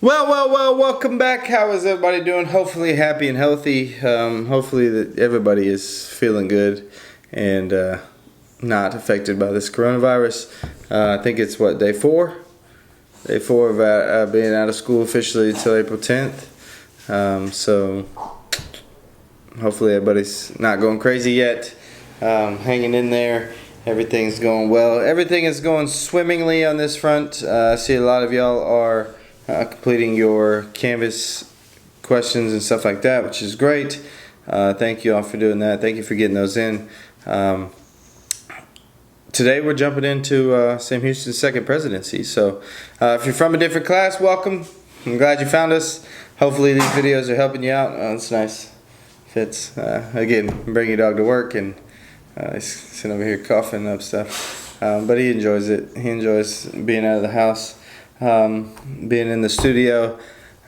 Well, welcome back. How is everybody doing? Hopefully happy and healthy. Hopefully that everybody is feeling good and not affected by this coronavirus. I think it's what, day 4? Day 4 of being out of school officially until April 10th. So hopefully everybody's not going crazy yet. Hanging in there. Everything's going well. Everything is going swimmingly on this front. I see a lot of y'all are completing your Canvas questions and stuff like that, which is great. Thank you all for doing that. Thank you for getting those in. Today we're jumping into Sam Houston's second presidency. So if you're from a different class, welcome. I'm glad you found us. Hopefully these videos are helping you out. Oh, it's nice. Fits. Again, bring your dog to work and he's sitting over here coughing up stuff. But he enjoys it. He enjoys being out of the house. Being in the studio,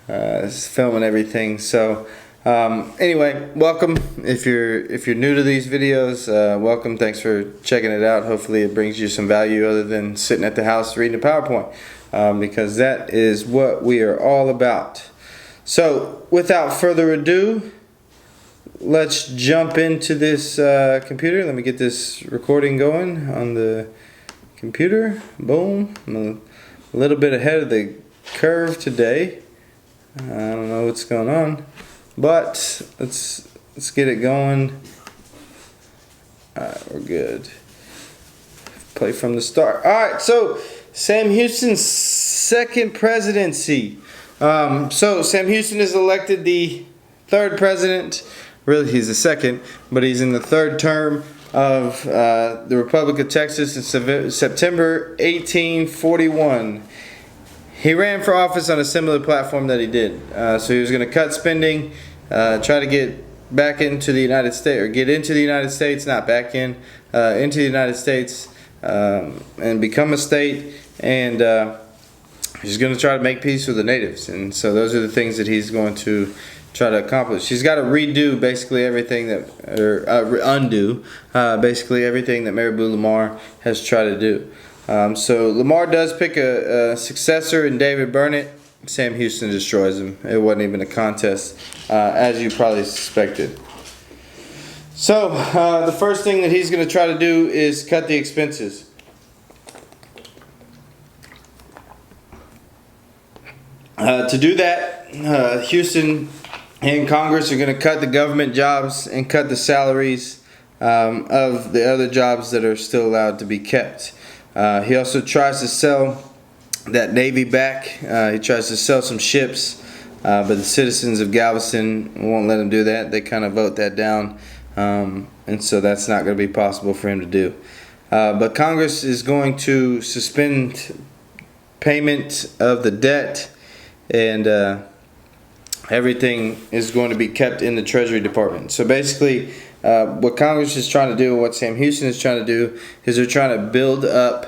filming everything. So anyway, welcome. If you're new to these videos, welcome. Thanks for checking it out. Hopefully it brings you some value other than sitting at the house reading a PowerPoint, because that is what we are all about. So without further ado, let's jump into this computer. Let me get this recording going on the computer. Boom. I'm a little bit ahead of the curve today. I don't know what's going on, but let's get it going. Alright, we're good. Play from the start. Alright, so Sam Houston's second presidency. So Sam Houston is elected the third president. Really, he's the second, but he's in the third term of the Republic of Texas in September 1841. He ran for office on a similar platform that he did. So he was going to cut spending, try to get back into the United States, or get into the United States, not back in, into the United States, and become a state, and he's going to try to make peace with the natives. And so those are the things that he's going to try to accomplish. He's got to redo basically everything that, or undo basically everything that Maribel Lamar has tried to do. So Lamar does pick a successor in David Burnett. Sam Houston destroys him. It wasn't even a contest, as you probably suspected. So the first thing that he's going to try to do is cut the expenses. To do that, Houston and Congress are going to cut the government jobs and cut the salaries of the other jobs that are still allowed to be kept. He also tries to sell that Navy back. He tries to sell some ships, but the citizens of Galveston won't let him do that. They kind of vote that down, and so that's not going to be possible for him to do. But Congress is going to suspend payment of the debt, and everything is going to be kept in the Treasury Department. So basically, what Congress is trying to do, and what Sam Houston is trying to do, is they're trying to build up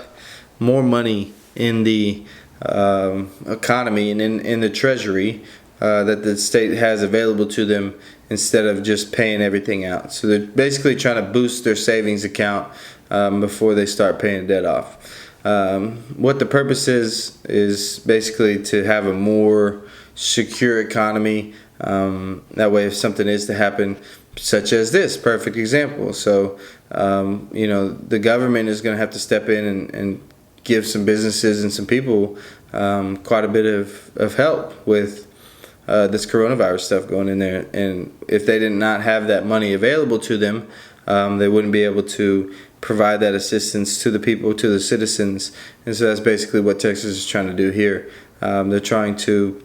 more money in the economy and in the Treasury that the state has available to them, instead of just paying everything out. So they're basically trying to boost their savings account before they start paying debt off. What the purpose is basically to have a more secure economy. That way, if something is to happen, such as this perfect example, so the government is going to have to step in and give some businesses and some people quite a bit of help with this coronavirus stuff going in there. And if they did not have that money available to them, they wouldn't be able to provide that assistance to the people, to the citizens. And so that's basically what Texas is trying to do here. They're trying to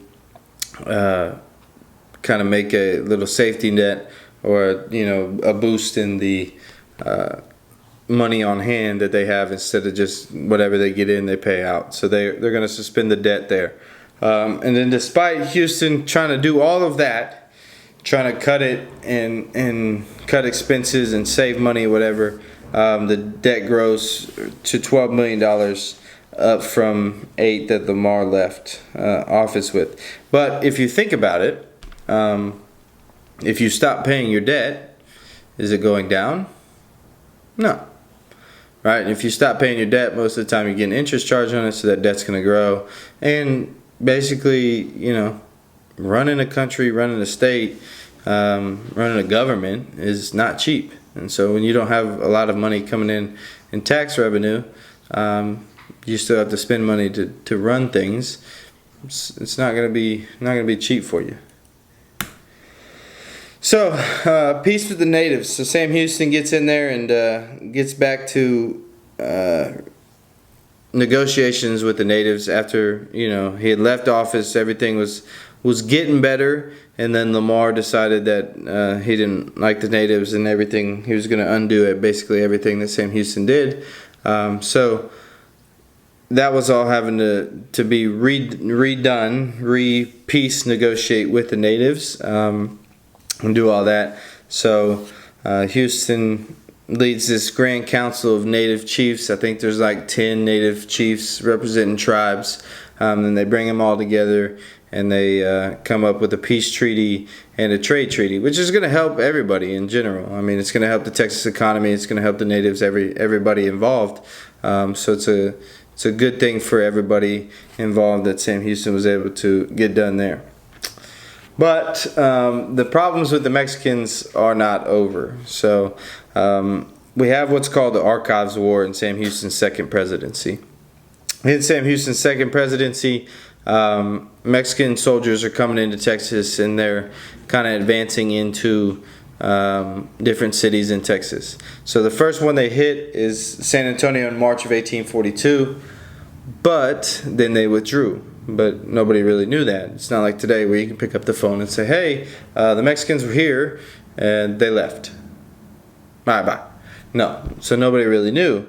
kind of make a little safety net, or a boost in the money on hand that they have, instead of just whatever they get in they pay out. So they're going to suspend the debt there. And then despite Houston trying to do all of that, trying to cut it and cut expenses and save money, whatever, the debt grows to $12 million, up from 8 that Lamar left office with. But if you think about it, if you stop paying your debt, is it going down? No. Right? And if you stop paying your debt, most of the time you're getting interest charged on it, so that debt's going to grow. And basically, running a country, running a state, running a government is not cheap. And so when you don't have a lot of money coming in tax revenue, you still have to spend money to run things. It's not gonna be cheap for you. So peace with the natives. So Sam Houston gets in there and gets back to negotiations with the natives after he had left office. Everything was getting better, and then Lamar decided that he didn't like the natives and everything. He was going to undo it, basically everything that Sam Houston did. So that was all having to be redone, peace negotiate with the natives, and do all that. So Houston leads this grand council of native chiefs. I think there's like 10 native chiefs representing tribes, and they bring them all together, and they come up with a peace treaty and a trade treaty, which is going to help everybody in general. I mean, it's going to help the Texas economy. It's going to help the natives, everybody involved. So it's a good thing for everybody involved that Sam Houston was able to get done there. But the problems with the Mexicans are not over. So we have what's called the Archives War in Sam Houston's second presidency. In Sam Houston's second presidency, Mexican soldiers are coming into Texas, and they're kind of advancing into different cities in Texas. So the first one they hit is San Antonio in March of 1842, but then they withdrew. But nobody really knew that. It's not like today where you can pick up the phone and say, hey, the Mexicans were here and they left. Bye. No, so nobody really knew.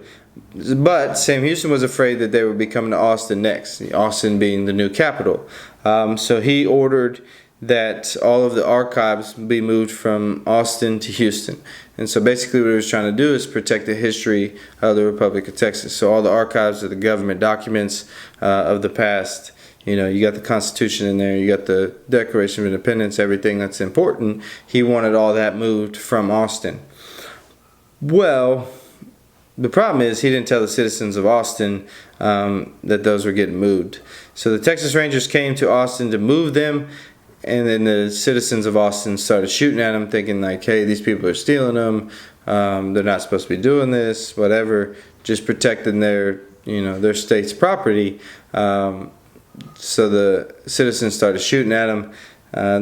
But Sam Houston was afraid that they would be coming to Austin next, Austin being the new capital. So he ordered that all of the archives be moved from Austin to Houston. And so basically what he was trying to do is protect the history of the Republic of Texas. So all the archives of the government documents of the past, you got the Constitution in there, you got the Declaration of Independence, everything that's important. He wanted all that moved from Austin. Well, the problem is he didn't tell the citizens of Austin that those were getting moved. So the Texas Rangers came to Austin to move them, and then the citizens of Austin started shooting at them, thinking like, hey, these people are stealing them. They're not supposed to be doing this, whatever. Just protecting their their state's property. So the citizens started shooting at them.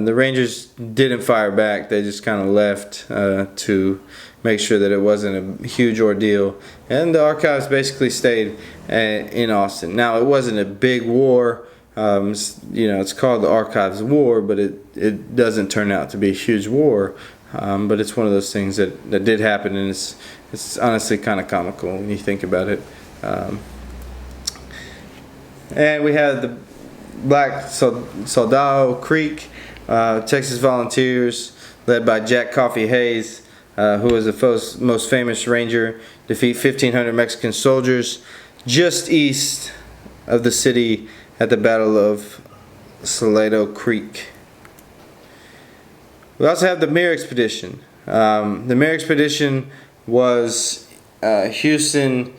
The Rangers didn't fire back. They just kind of left to make sure that it wasn't a huge ordeal. And the archives basically stayed in Austin. Now, it wasn't a big war. It's called the Archives War, but it doesn't turn out to be a huge war. But it's one of those things that did happen, and it's honestly kind of comical when you think about it. And we had the Black Soldado Creek, Texas Volunteers, led by Jack Coffee Hayes, who was the most famous Ranger, defeat 1,500 Mexican soldiers just east of the city at the Battle of Salado Creek. We also have the Mareks Petition. The Mareks Petition was Houston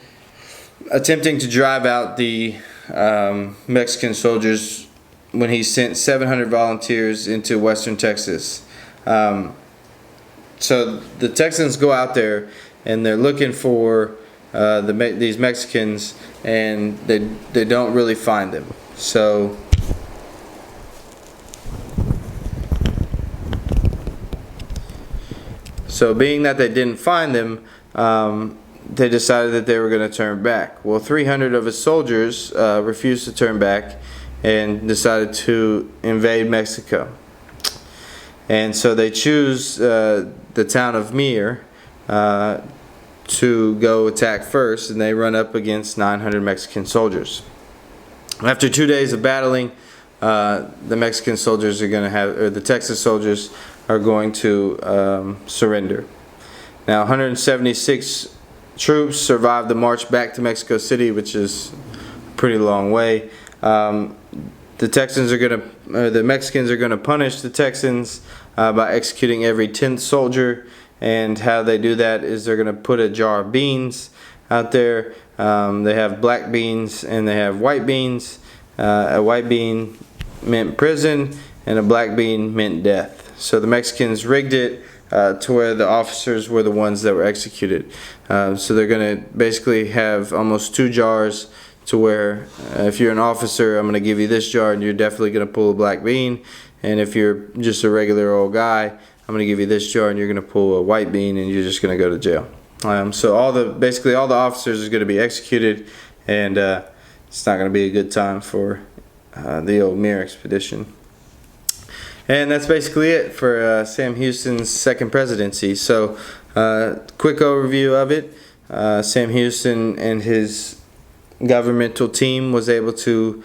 attempting to drive out the Mexican soldiers when he sent 700 volunteers into western Texas. So the Texans go out there and they're looking for these Mexicans, and they don't really find them. So being that they didn't find them, they decided that they were going to turn back. Well, 300 of his soldiers refused to turn back and decided to invade Mexico. And so they choose the town of Mir to go attack first, and they run up against 900 Mexican soldiers. After 2 days of battling, the Mexican soldiers are going to the Texas soldiers are going to surrender. Now, 176 troops survived the march back to Mexico City, which is a pretty long way. The Mexicans are going to punish the Texans by executing every 10th soldier, and how they do that is they're going to put a jar of beans out there. They have black beans and they have white beans, a white bean meant prison, and a black bean meant death. So the Mexicans rigged it to where the officers were the ones that were executed. So they're going to basically have almost 2 jars, to where if you're an officer, I'm going to give you this jar and you're definitely going to pull a black bean, and if you're just a regular old guy, I'm going to give you this jar and you're going to pull a white bean, and you're just going to go to jail. So basically all the officers is going to be executed, and it's not going to be a good time for the old Mareks Petition. And that's basically it for Sam Houston's second presidency. So quick overview of it. Sam Houston and his governmental team was able to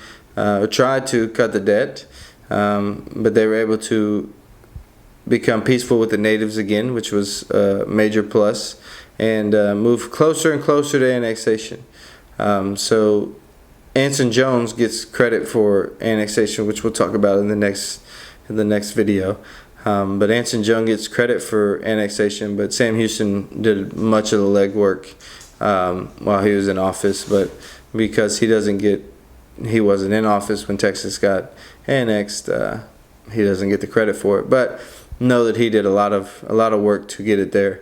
try to cut the debt, but they were able to become peaceful with the natives again, which was a major plus, and move closer and closer to annexation. So Anson Jones gets credit for annexation, which we'll talk about in the next video. But Anson Jones gets credit for annexation, but Sam Houston did much of the legwork while he was in office. But because he wasn't in office when Texas got annexed, he doesn't get the credit for it. But know that he did a lot of work to get it there.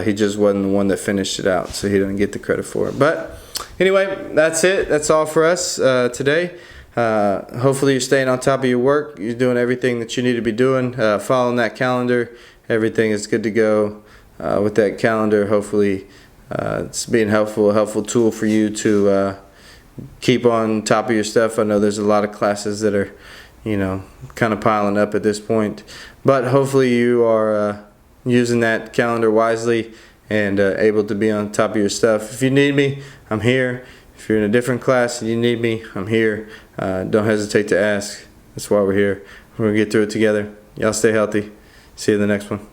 He just wasn't the one that finished it out, so he doesn't get the credit for it. But anyway, that's it. That's all for us today. Hopefully you're staying on top of your work. You're doing everything that you need to be doing, following that calendar. Everything is good to go with that calendar. Hopefully it's being a helpful tool for you to keep on top of your stuff. I know there's a lot of classes that are, kind of piling up at this point, but hopefully you are using that calendar wisely and able to be on top of your stuff. If you need me, I'm here. If you're in a different class and you need me, I'm here. Don't hesitate to ask. That's why we're here. We're going to get through it together. Y'all stay healthy. See you in the next one.